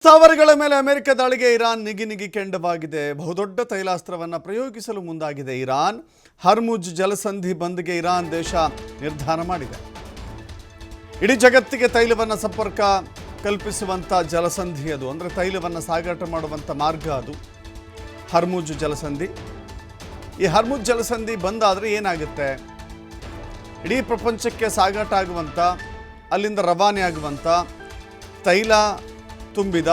ಸ್ಥಾವರಗಳ ಮೇಲೆ ಅಮೆರಿಕ ದಾಳಿಗೆ ಇರಾನ್ ನಿಗಿ ಕೆಂಡವಾಗಿದೆ. ಬಹುದೊಡ್ಡ ತೈಲಾಸ್ತ್ರವನ್ನು ಪ್ರಯೋಗಿಸಲು ಮುಂದಾಗಿದೆ ಇರಾನ್. ಹರ್ಮುಜ್ ಜಲಸಂಧಿ ಬಂದ್ಗೆ ಇರಾನ್ ದೇಶ ನಿರ್ಧಾರ ಮಾಡಿದೆ. ಇಡೀ ಜಗತ್ತಿಗೆ ತೈಲವನ್ನು ಸಂಪರ್ಕ ಕಲ್ಪಿಸುವಂಥ ಜಲಸಂಧಿ ಅದು, ಅಂದರೆ ತೈಲವನ್ನು ಸಾಗಾಟ ಮಾಡುವಂಥ ಮಾರ್ಗ ಅದು ಹರ್ಮುಜ್ ಜಲಸಂಧಿ. ಈ ಹರ್ಮುಜ್ ಜಲಸಂಧಿ ಬಂದಾದರೆ ಏನಾಗುತ್ತೆ? ಇಡೀ ಪ್ರಪಂಚಕ್ಕೆ ಸಾಗಾಟ ಆಗುವಂಥ, ಅಲ್ಲಿಂದ ರವಾನೆ ಆಗುವಂಥ ತೈಲ ತುಂಬಿದ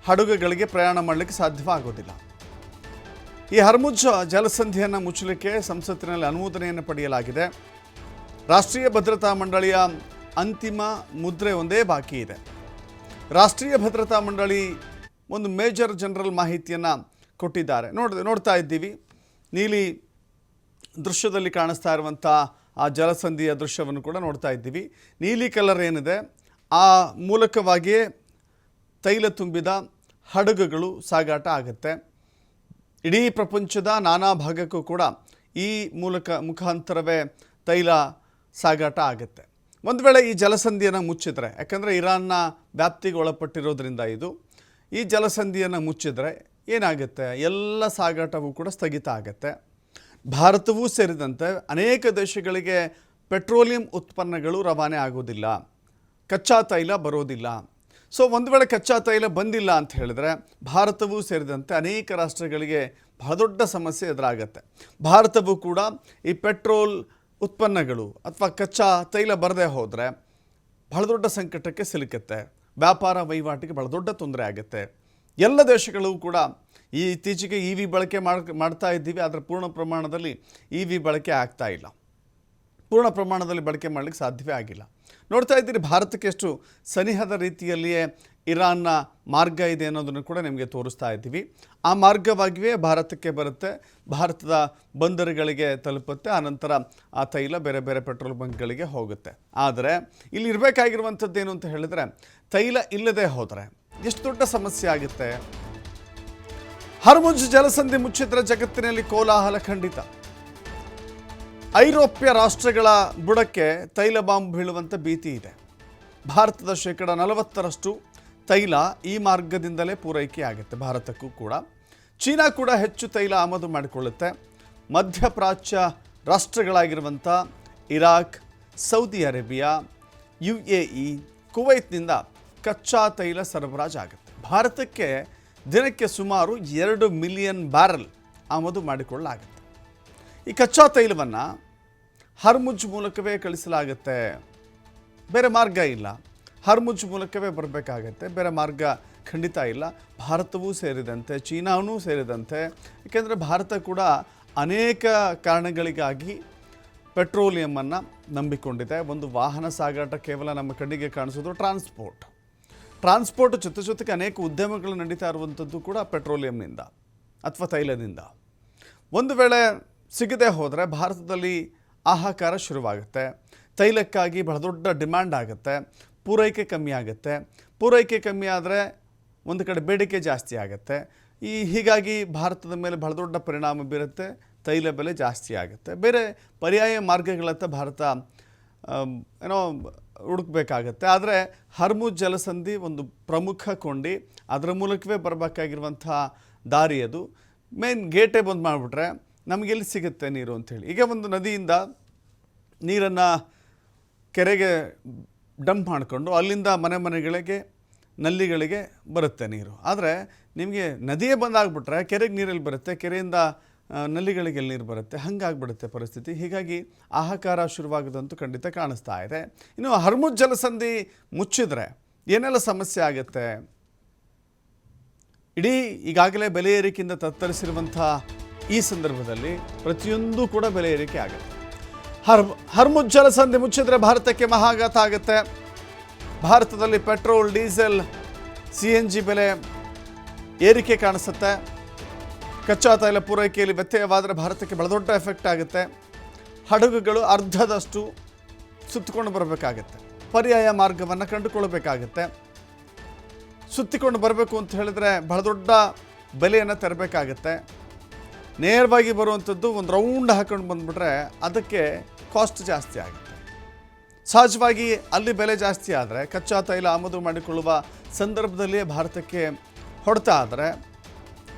ಹಡಗುಗಳಿಗೆ ಪ್ರಯಾಣ ಮಾಡಲಿಕ್ಕೆ ಸಾಧ್ಯವಾಗೋದಿಲ್ಲ. ಈ ಹರ್ಮುಜ್ ಜಲಸಂಧಿಯನ್ನು ಮುಚ್ಚಲಿಕ್ಕೆ ಸಂಸತ್ತಿನಲ್ಲಿ ಅನುಮೋದನೆಯನ್ನು ಪಡೆಯಲಾಗಿದೆ. ರಾಷ್ಟ್ರೀಯ ಭದ್ರತಾ ಮಂಡಳಿಯ ಅಂತಿಮ ಮುದ್ರೆ ಒಂದೇ ಬಾಕಿ ಇದೆ. ರಾಷ್ಟ್ರೀಯ ಭದ್ರತಾ ಮಂಡಳಿ ಒಂದು ಮೇಜರ್ ಜನರಲ್ ಮಾಹಿತಿಯನ್ನು ಕೊಟ್ಟಿದ್ದಾರೆ. ನೋಡ್ತಾ ಇದ್ದೀವಿ, ನೀಲಿ ದೃಶ್ಯದಲ್ಲಿ ಕಾಣಿಸ್ತಾ ಇರುವಂಥ ಆ ಜಲಸಂಧಿಯ ದೃಶ್ಯವನ್ನು ಕೂಡ ನೋಡ್ತಾ ಇದ್ದೀವಿ. ನೀಲಿ ಕಲರ್ ಏನಿದೆ ಆ ಮೂಲಕವಾಗಿಯೇ ತೈಲ ತುಂಬಿದ ಹಡಗುಗಳು ಸಾಗಾಟ ಆಗುತ್ತೆ. ಇಡೀ ಪ್ರಪಂಚದ ನಾನಾ ಭಾಗಕ್ಕೂ ಕೂಡ ಈ ಮುಖಾಂತರವೇ ತೈಲ ಸಾಗಾಟ ಆಗುತ್ತೆ. ಒಂದು ವೇಳೆ ಈ ಜಲಸಂಧಿಯನ್ನು ಮುಚ್ಚಿದರೆ, ಯಾಕಂದರೆ ಇರಾನ್ನ ವ್ಯಾಪ್ತಿಗೆ ಒಳಪಟ್ಟಿರೋದ್ರಿಂದ ಈ ಜಲಸಂಧಿಯನ್ನು ಮುಚ್ಚಿದರೆ ಏನಾಗುತ್ತೆ? ಎಲ್ಲ ಸಾಗಾಟವೂ ಕೂಡ ಸ್ಥಗಿತ ಆಗುತ್ತೆ. ಭಾರತವೂ ಸೇರಿದಂತೆ ಅನೇಕ ದೇಶಗಳಿಗೆ ಪೆಟ್ರೋಲಿಯಂ ಉತ್ಪನ್ನಗಳು ರವಾನೆ ಆಗೋದಿಲ್ಲ, ಕಚ್ಚಾ ತೈಲ ಬರೋದಿಲ್ಲ. ಸೊ ಒಂದು ವೇಳೆ ಕಚ್ಚಾ ತೈಲ ಬಂದಿಲ್ಲ ಅಂತ ಹೇಳಿದ್ರೆ ಭಾರತವೂ ಸೇರಿದಂತೆ ಅನೇಕ ರಾಷ್ಟ್ರಗಳಿಗೆ ಬಹಳ ದೊಡ್ಡ ಸಮಸ್ಯೆ ಎದುರಾಗತ್ತೆ. ಭಾರತವೂ ಕೂಡ ಈ ಪೆಟ್ರೋಲ್ ಉತ್ಪನ್ನಗಳು ಅಥವಾ ಕಚ್ಚಾ ತೈಲ ಬರದೇ ಹೋದರೆ ಬಹಳ ದೊಡ್ಡ ಸಂಕಟಕ್ಕೆ ಸಿಲುಕುತ್ತೆ. ವ್ಯಾಪಾರ ವಹಿವಾಟಿಗೆ ಬಹಳ ದೊಡ್ಡ ತೊಂದರೆ ಆಗುತ್ತೆ. ಎಲ್ಲ ದೇಶಗಳು ಕೂಡ ಇತ್ತೀಚೆಗೆ EV ಬಳಕೆ ಮಾಡ್ತಾ ಇದ್ದೀವಿ, ಆದರೆ ಪೂರ್ಣ ಪ್ರಮಾಣದಲ್ಲಿ EV ಬಳಕೆ ಆಗ್ತಾ ಇಲ್ಲ. ಪೂರ್ಣ ಪ್ರಮಾಣದಲ್ಲಿ ಬಳಕೆ ಮಾಡಲಿಕ್ಕೆ ಸಾಧ್ಯವೇ ಆಗಿಲ್ಲ. ನೋಡ್ತಾ ಇದ್ದೀರಿ, ಭಾರತಕ್ಕೆ ಎಷ್ಟು ಸನಿಹದ ರೀತಿಯಲ್ಲಿಯೇ ಇರಾನ್ನ ಮಾರ್ಗ ಇದೆ ಅನ್ನೋದನ್ನು ಕೂಡ ನಿಮಗೆ ತೋರಿಸ್ತಾ ಇದ್ದೀವಿ. ಆ ಮಾರ್ಗವಾಗಿಯೇ ಭಾರತಕ್ಕೆ ಬರುತ್ತೆ, ಭಾರತದ ಬಂದರುಗಳಿಗೆ ತಲುಪುತ್ತೆ. ಆನಂತರ ಆ ತೈಲ ಬೇರೆ ಬೇರೆ ಪೆಟ್ರೋಲ್ ಬಂಕ್ಗಳಿಗೆ ಹೋಗುತ್ತೆ. ಆದರೆ ಇಲ್ಲಿ ಇರಬೇಕಾಗಿರುವಂಥದ್ದು ಏನು ಅಂತ ಹೇಳಿದ್ರೆ, ತೈಲ ಇಲ್ಲದೆ ಹೋದರೆ ಎಷ್ಟು ದೊಡ್ಡ ಸಮಸ್ಯೆ ಆಗುತ್ತೆ. ಹರ್ಮುಜ್ ಜಲಸಂಧಿ ಮುಚ್ಚಿದ್ರೆ ಜಗತ್ತಿನಲ್ಲಿ ಕೋಲಾಹಲ ಖಂಡಿತ. ಐರೋಪ್ಯ ರಾಷ್ಟ್ರಗಳ ಬುಡಕ್ಕೆ ತೈಲ ಬಾಂಬ್ ಬೀಳುವಂಥ ಭೀತಿ ಇದೆ. ಭಾರತದ 40% ತೈಲ ಈ ಮಾರ್ಗದಿಂದಲೇ ಪೂರೈಕೆ ಆಗುತ್ತೆ ಭಾರತಕ್ಕೂ ಕೂಡ. ಚೀನಾ ಕೂಡ ಹೆಚ್ಚು ತೈಲ ಆಮದು ಮಾಡಿಕೊಳ್ಳುತ್ತೆ. ಮಧ್ಯಪ್ರಾಚ್ಯ ರಾಷ್ಟ್ರಗಳಾಗಿರುವಂಥ ಇರಾಕ್, ಸೌದಿ ಅರೇಬಿಯಾ, UAE, ಕುವೈತ್ನಿಂದ ಕಚ್ಚಾ ತೈಲ ಸರಬರಾಜು ಆಗುತ್ತೆ. ಭಾರತಕ್ಕೆ ದಿನಕ್ಕೆ ಸುಮಾರು 2 ಮಿಲಿಯನ್ ಬ್ಯಾರಲ್ ಆಮದು ಮಾಡಿಕೊಳ್ಳಲಾಗುತ್ತೆ. ಈ ಕಚ್ಚಾ ತೈಲವನ್ನು ಹರ್ಮುಜ್ ಮೂಲಕವೇ ಕಳಿಸಲಾಗುತ್ತೆ, ಬೇರೆ ಮಾರ್ಗ ಇಲ್ಲ. ಹರ್ಮುಜ್ ಮೂಲಕವೇ ಬರಬೇಕಾಗತ್ತೆ, ಬೇರೆ ಮಾರ್ಗ ಖಂಡಿತ ಇಲ್ಲ. ಭಾರತವೂ ಸೇರಿದಂತೆ, ಚೀನಾವೂ ಸೇರಿದಂತೆ, ಏಕೆಂದರೆ ಭಾರತ ಕೂಡ ಅನೇಕ ಕಾರಣಗಳಿಗಾಗಿ ಪೆಟ್ರೋಲಿಯಮನ್ನು ನಂಬಿಕೊಂಡಿದೆ. ಒಂದು ವಾಹನ ಸಾಗಾಟ ಕೇವಲ ನಮ್ಮ ಕಣ್ಣಿಗೆ ಕಾಣಿಸೋದು ಟ್ರಾನ್ಸ್ಪೋರ್ಟ್ ಜೊತೆಗೆ ಅನೇಕ ಉದ್ಯಮಗಳು ನಡೀತಾ ಇರುವಂಥದ್ದು ಕೂಡ ಪೆಟ್ರೋಲಿಯಂನಿಂದ ಅಥವಾ ತೈಲದಿಂದ. ಒಂದು ವೇಳೆ ಸಿಗದೆ ಹೋದರೆ ಭಾರತದಲ್ಲಿ ಹಾಹಾಕಾರ ಶುರುವಾಗುತ್ತೆ. ತೈಲಕ್ಕಾಗಿ ಬಹಳ ದೊಡ್ಡ ಡಿಮ್ಯಾಂಡ್ ಆಗುತ್ತೆ, ಪೂರೈಕೆ ಕಮ್ಮಿ ಆಗುತ್ತೆ. ಪೂರೈಕೆ ಕಮ್ಮಿ ಆದರೆ ಒಂದು ಕಡೆ ಬೇಡಿಕೆ ಜಾಸ್ತಿ ಆಗುತ್ತೆ. ಹೀಗಾಗಿ ಭಾರತದ ಮೇಲೆ ಬಹಳ ದೊಡ್ಡ ಪರಿಣಾಮ ಬೀರುತ್ತೆ, ತೈಲ ಬೆಲೆ ಜಾಸ್ತಿ ಆಗುತ್ತೆ. ಬೇರೆ ಪರ್ಯಾಯ ಮಾರ್ಗಗಳತ್ತ ಭಾರತ ಹುಡುಕಬೇಕಾಗತ್ತೆ. ಆದರೆ ಹರ್ಮುಜ್ ಜಲಸಂಧಿ ಒಂದು ಪ್ರಮುಖ ಕೊಂಡಿ, ಅದರ ಮೂಲಕವೇ ಬರಬೇಕಾಗಿರುವಂಥ ದಾರಿ ಅದು. ಮೇನ್ ಗೇಟೇ ಬಂದು ಮಾಡಿಬಿಟ್ರೆ ನಮಗೆಲ್ಲಿ ಸಿಗುತ್ತೆ ನೀರು ಅಂಥೇಳಿ. ಈಗ ಒಂದು ನದಿಯಿಂದ ನೀರನ್ನು ಕೆರೆಗೆ ಡಂಪ್ ಮಾಡಿಕೊಂಡು ಅಲ್ಲಿಂದ ಮನೆಗಳಿಗೆ ನಲ್ಲಿಗಳಿಗೆ ಬರುತ್ತೆ ನೀರು. ಆದರೆ ನಿಮಗೆ ನದಿಯೇ ಬಂದಾಗ್ಬಿಟ್ರೆ ಕೆರೆಗೆ ನೀರಲ್ಲಿ ಬರುತ್ತೆ, ಕೆರೆಯಿಂದ ನಲ್ಲಿಗಳಿಗೆ ನೀರು ಬರುತ್ತೆ, ಹಂಗಾಗ್ಬಿಡುತ್ತೆ ಪರಿಸ್ಥಿತಿ. ಹೀಗಾಗಿ ಹಾಹಾಕಾರ ಶುರುವಾಗೋದಂತೂ ಖಂಡಿತ ಕಾಣಿಸ್ತಾ ಇದೆ. ಇನ್ನು ಹರ್ಮುಜ್ ಜಲಸಂಧಿ ಮುಚ್ಚಿದ್ರೆ ಏನೆಲ್ಲ ಸಮಸ್ಯೆ ಆಗುತ್ತೆ? ಇಡೀ ಈಗಾಗಲೇ ಬೆಲೆ ಏರಿಕೆಯಿಂದ ತತ್ತರಿಸಿರುವಂಥ ಈ ಸಂದರ್ಭದಲ್ಲಿ ಪ್ರತಿಯೊಂದು ಕೂಡ ಬೆಲೆ ಏರಿಕೆ ಆಗುತ್ತೆ. ಹರ್ಮುಜ್ ಜಲಸಂಧಿ ಮುಚ್ಚಿದ್ರೆ ಭಾರತಕ್ಕೆ ಮಹಾಘಾತ ಆಗುತ್ತೆ. ಭಾರತದಲ್ಲಿ ಪೆಟ್ರೋಲ್, ಡೀಸೆಲ್, CNG ಬೆಲೆ ಏರಿಕೆ ಕಾಣಿಸುತ್ತೆ. ಕಚ್ಚಾ ತೈಲ ಪೂರೈಕೆಯಲ್ಲಿ ವ್ಯತ್ಯಯವಾದರೆ ಭಾರತಕ್ಕೆ ಬಹಳ ದೊಡ್ಡ ಎಫೆಕ್ಟ್ ಆಗುತ್ತೆ. ಹಡಗುಗಳು ಅರ್ಧದಷ್ಟು ಸುತ್ತಿಕೊಂಡು ಬರಬೇಕಾಗತ್ತೆ, ಪರ್ಯಾಯ ಮಾರ್ಗವನ್ನು ಕಂಡುಕೊಳ್ಬೇಕಾಗತ್ತೆ. ಸುತ್ತಿಕೊಂಡು ಬರಬೇಕು ಅಂತ ಹೇಳಿದ್ರೆ ಬಹಳ ದೊಡ್ಡ ಬೆಲೆಯನ್ನು ತೆರಬೇಕಾಗತ್ತೆ. ನೇರವಾಗಿ ಬರುವಂಥದ್ದು ಒಂದು ರೌಂಡ್ ಹಾಕೊಂಡು ಬಂದುಬಿಟ್ರೆ ಅದಕ್ಕೆ ಕಾಸ್ಟ್ ಜಾಸ್ತಿ ಆಗುತ್ತೆ. ಸಹಜವಾಗಿ ಅಲ್ಲಿ ಬೆಲೆ ಜಾಸ್ತಿ ಆದರೆ ಕಚ್ಚಾ ತೈಲ ಆಮದು ಮಾಡಿಕೊಳ್ಳುವ ಸಂದರ್ಭದಲ್ಲಿ ಭಾರತಕ್ಕೆ ಹೊಡೆತ ಆದರೆ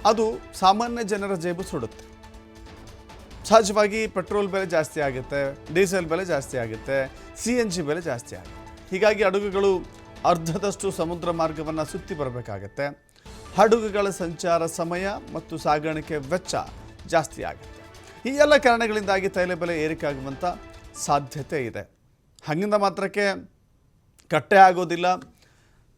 ಅದು ಸಾಮಾನ್ಯ ಜನರ ಜೇಬು ಸುಡುತ್ತೆ. ಸಹಜವಾಗಿ ಪೆಟ್ರೋಲ್ ಬೆಲೆ ಜಾಸ್ತಿ ಆಗುತ್ತೆ, ಡೀಸೆಲ್ ಬೆಲೆ ಜಾಸ್ತಿ ಆಗುತ್ತೆ, CNG ಬೆಲೆ ಜಾಸ್ತಿ ಆಗುತ್ತೆ. ಹೀಗಾಗಿ ಹಡಗುಗಳು ಅರ್ಧದಷ್ಟು ಸಮುದ್ರ ಮಾರ್ಗವನ್ನು ಸುತ್ತಿ ಬರಬೇಕಾಗತ್ತೆ. ಹಡಗುಗಳ ಸಂಚಾರ ಸಮಯ ಮತ್ತು ಸಾಗಾಣಿಕೆ ವೆಚ್ಚ ಜಾಸ್ತಿ ಆಗುತ್ತೆ. ಈ ಎಲ್ಲ ಕಾರಣಗಳಿಂದಾಗಿ ತೈಲ ಬೆಲೆ ಏರಿಕೆ ಆಗುವಂಥ ಸಾಧ್ಯತೆ ಇದೆ. ಹಾಗಿಂದ ಮಾತ್ರಕ್ಕೆ ಕಟ್ಟೆ ಆಗೋದಿಲ್ಲ,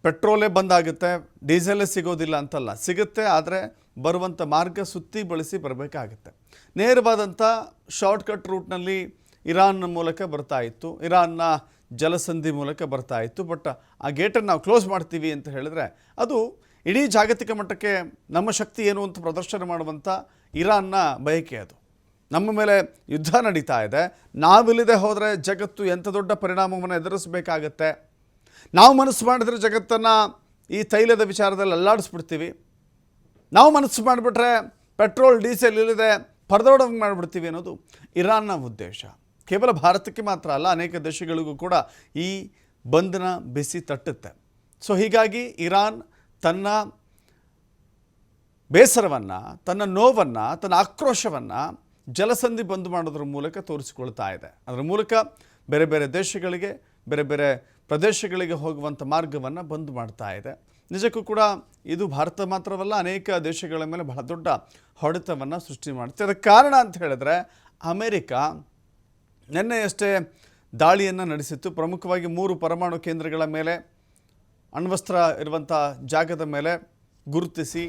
ಪೆಟ್ರೋಲೇ ಬಂದಾಗುತ್ತೆ, ಡೀಸೆಲೇ ಸಿಗೋದಿಲ್ಲ ಅಂತಲ್ಲ, ಸಿಗುತ್ತೆ. ಆದರೆ ಬರುವಂಥ ಮಾರ್ಗ ಸುತ್ತಿ ಬಳಸಿ ಬರಬೇಕಾಗುತ್ತೆ. ನೇರವಾದಂಥ ಶಾರ್ಟ್ಕಟ್ ರೂಟ್ನಲ್ಲಿ ಇರಾನ್ ಮೂಲಕ ಬರ್ತಾ ಇತ್ತು, ಇರಾನ್ನ ಜಲಸಂಧಿ ಮೂಲಕ ಬರ್ತಾ ಇತ್ತು. ಬಟ್ ಆ ಗೇಟನ್ನು ನಾವು ಕ್ಲೋಸ್ ಮಾಡ್ತೀವಿ ಅಂತ ಹೇಳಿದ್ರೆ ಅದು ಇಡೀ ಜಾಗತಿಕ ಮಟ್ಟಕ್ಕೆ ನಮ್ಮ ಶಕ್ತಿ ಏನು ಅಂತ ಪ್ರದರ್ಶನ ಮಾಡುವಂಥ ಇರಾನ್ನ ಬಯಕೆ. ಅದು ನಮ್ಮ ಮೇಲೆ ಯುದ್ಧ ನಡೀತಾ ಇದೆ, ನಾವಿಲ್ಲದೆ ಹೋದರೆ ಜಗತ್ತು ಎಂಥ ದೊಡ್ಡ ಪರಿಣಾಮವನ್ನು ಎದುರಿಸಬೇಕಾಗತ್ತೆ. ನಾವು ಮನಸ್ಸು ಮಾಡಿದ್ರೆ ಜಗತ್ತನ್ನು ಈ ತೈಲದ ವಿಚಾರದಲ್ಲಿ ಅಲ್ಲಾಡಿಸ್ಬಿಡ್ತೀವಿ. ನಾವು ಮನಸ್ಸು ಮಾಡಿಬಿಟ್ರೆ ಪೆಟ್ರೋಲ್ ಡೀಸೆಲ್ ಇಲ್ಲದೆ ಪರದೋಡಂಗೆ ಮಾಡಿಬಿಡ್ತೀವಿ ಅನ್ನೋದು ಇರಾನ್ನ ಉದ್ದೇಶ. ಕೇವಲ ಭಾರತಕ್ಕೆ ಮಾತ್ರ ಅಲ್ಲ, ಅನೇಕ ದೇಶಗಳಿಗೂ ಕೂಡ ಈ ಬಂಧನ ಬಿಸಿ ತಟ್ಟುತ್ತೆ. ಸೊ ಹೀಗಾಗಿ ಇರಾನ್ ತನ್ನ ಬೇಸರವನ್ನು, ತನ್ನ ನೋವನ್ನು, ತನ್ನ ಆಕ್ರೋಶವನ್ನು ಜಲಸಂಧಿ ಬಂದ್ ಮಾಡೋದ್ರ ಮೂಲಕ ತೋರಿಸಿಕೊಳ್ತಾ ಇದೆ. ಅದರ ಮೂಲಕ ಬೇರೆ ಬೇರೆ ದೇಶಗಳಿಗೆ, ಬೇರೆ ಬೇರೆ ಪ್ರದೇಶಗಳಿಗೆ ಹೋಗುವಂಥ ಮಾರ್ಗವನ್ನು ಬಂದ್ ಮಾಡ್ತಾ ಇದೆ. ನಿಜಕ್ಕೂ ಕೂಡ ಇದು ಭಾರತ ಮಾತ್ರವಲ್ಲ, ಅನೇಕ ದೇಶಗಳ ಮೇಲೆ ಬಹಳ ದೊಡ್ಡ ಹೊಡೆತವನ್ನು ಸೃಷ್ಟಿ ಮಾಡುತ್ತೆ. ಅದಕ್ಕೆ ಕಾರಣ ಅಂತ ಹೇಳಿದ್ರೆ ಅಮೆರಿಕ ನಿನ್ನೆಯಷ್ಟೇ ದಾಳಿಯನ್ನು ನಡೆಸಿತ್ತು. ಪ್ರಮುಖವಾಗಿ 3 ಪರಮಾಣು ಕೇಂದ್ರಗಳ ಮೇಲೆ, ಅಣ್ವಸ್ತ್ರ ಇರುವಂಥ ಜಾಗದ ಮೇಲೆ ಗುರುತಿಸಿ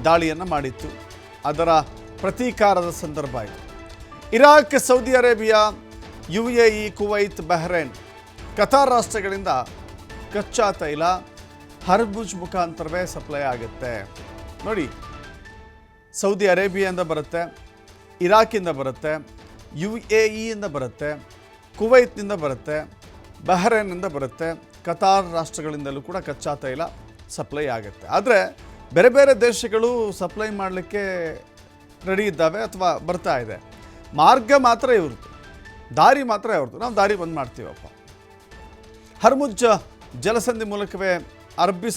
ದಾಳಿಯನ್ನು ಮಾಡಿತ್ತು. ಅದರ ಪ್ರತೀಕಾರದ ಸಂದರ್ಭ ಇದು. Iraq, Saudi Arabia, UAE, Kuwait, Bahrain, Qatar ರಾಷ್ಟ್ರಗಳಿಂದ ಕಚ್ಚಾ ತೈಲ ಹರ್ಮುಜ್ ಮುಖಾಂತರವೇ ಸಪ್ಲೈ ಆಗುತ್ತೆ. ನೋಡಿ, ಸೌದಿ ಅರೇಬಿಯಾದಿಂದ ಬರುತ್ತೆ, ಇರಾಕಿಂದ ಬರುತ್ತೆ, UAEಯಿಂದ ಬರುತ್ತೆ, ಕುವೈತ್ನಿಂದ ಬರುತ್ತೆ, ಬಹ್ರೇನ್ನಿಂದ ಬರುತ್ತೆ, ಕತಾರ್ ರಾಷ್ಟ್ರಗಳಿಂದಲೂ ಕೂಡ ಕಚ್ಚಾ ತೈಲ ಸಪ್ಲೈ ಆಗುತ್ತೆ. ಆದರೆ ಬೇರೆ ಬೇರೆ ದೇಶಗಳು ಸಪ್ಲೈ ಮಾಡಲಿಕ್ಕೆ ರೆಡಿ ಇದ್ದಾವೆ ಅಥವಾ ಬರ್ತಾ ಇದೆ. ಮಾರ್ಗ ಮಾತ್ರ ಇವ್ರದ್ದು, ದಾರಿ ಮಾತ್ರ ಇವ್ರದ್ದು. ನಾವು ದಾರಿ ಬಂದ್ ಮಾಡ್ತೀವಪ್ಪ. ಹರ್ಮುಜ್ ಜಲಸಂಧಿ ಮೂಲಕವೇ ಅರಬ್ಬಿ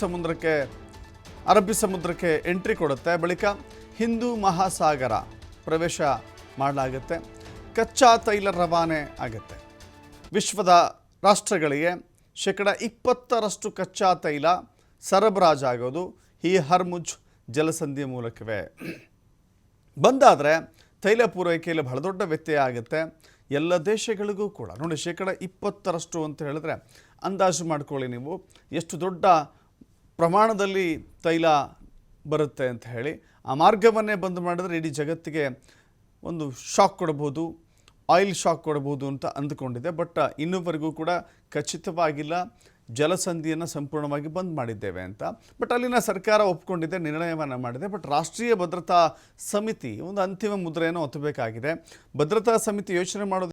ಸಮುದ್ರಕ್ಕೆ ಎಂಟ್ರಿ ಕೊಡುತ್ತೆ. ಬಳಿಕ ಹಿಂದೂ ಮಹಾಸಾಗರ ಪ್ರವೇಶ ಮಾಡಲಾಗುತ್ತೆ. ಕಚ್ಚಾ ತೈಲ ರವಾನೆ ಆಗುತ್ತೆ. ವಿಶ್ವದ ರಾಷ್ಟ್ರಗಳಿಗೆ 20% ಕಚ್ಚಾ ತೈಲ ಸರಬರಾಜಾಗೋದು ಈ ಹರ್ಮುಜ್ ಜಲಸಂಧಿಯ ಮೂಲಕವೇ. ಬಂದಾದರೆ ತೈಲ ಪೂರೈಕೆಯಲ್ಲಿ ಬಹಳ ದೊಡ್ಡ ವ್ಯತ್ಯಯ ಆಗುತ್ತೆ ಎಲ್ಲ ದೇಶಗಳಿಗೂ ಕೂಡ. ನೋಡಿ, 20% ಅಂತ ಹೇಳಿದ್ರೆ ಅಂದಾಜು ಮಾಡ್ಕೊಳ್ಳಿ ನೀವು ಎಷ್ಟು ದೊಡ್ಡ ಪ್ರಮಾಣದಲ್ಲಿ ತೈಲ ಬರುತ್ತೆ ಅಂತ ಹೇಳಿ. ಆ ಮಾರ್ಗವನ್ನೇ ಬಂದ್ ಮಾಡಿದ್ರೆ ಇಡೀ ಜಗತ್ತಿಗೆ ಒಂದು ಶಾಕ್ ಕೊಡ್ಬೋದು, ಆಯಿಲ್ ಶಾಕ್ ಕೊಡ್ಬೋದು ಅಂತ ಅಂದುಕೊಂಡಿದೆ. ಬಟ್ ಇನ್ನೂವರೆಗೂ ಕೂಡ ಖಚಿತವಾಗಿಲ್ಲ ಜಲಸಂಧಿಯನ್ನು ಸಂಪೂರ್ಣವಾಗಿ ಬಂದ್ ಮಾಡಿದ್ದೇವೆ ಅಂತ. ಬಟ್ ಅಲ್ಲಿನ ಸರ್ಕಾರ ಒಪ್ಕೊಂಡಿದೆ, ನಿರ್ಣಯವನ್ನು ಮಾಡಿದೆ. ಬಟ್ ರಾಷ್ಟ್ರೀಯ ಭದ್ರತಾ ಸಮಿತಿ ಒಂದು ಅಂತಿಮ ಮುದ್ರೆಯನ್ನು ಒತ್ತಬೇಕಾಗಿದೆ. ಭದ್ರತಾ ಸಮಿತಿ ಯೋಚನೆ ಮಾಡೋದು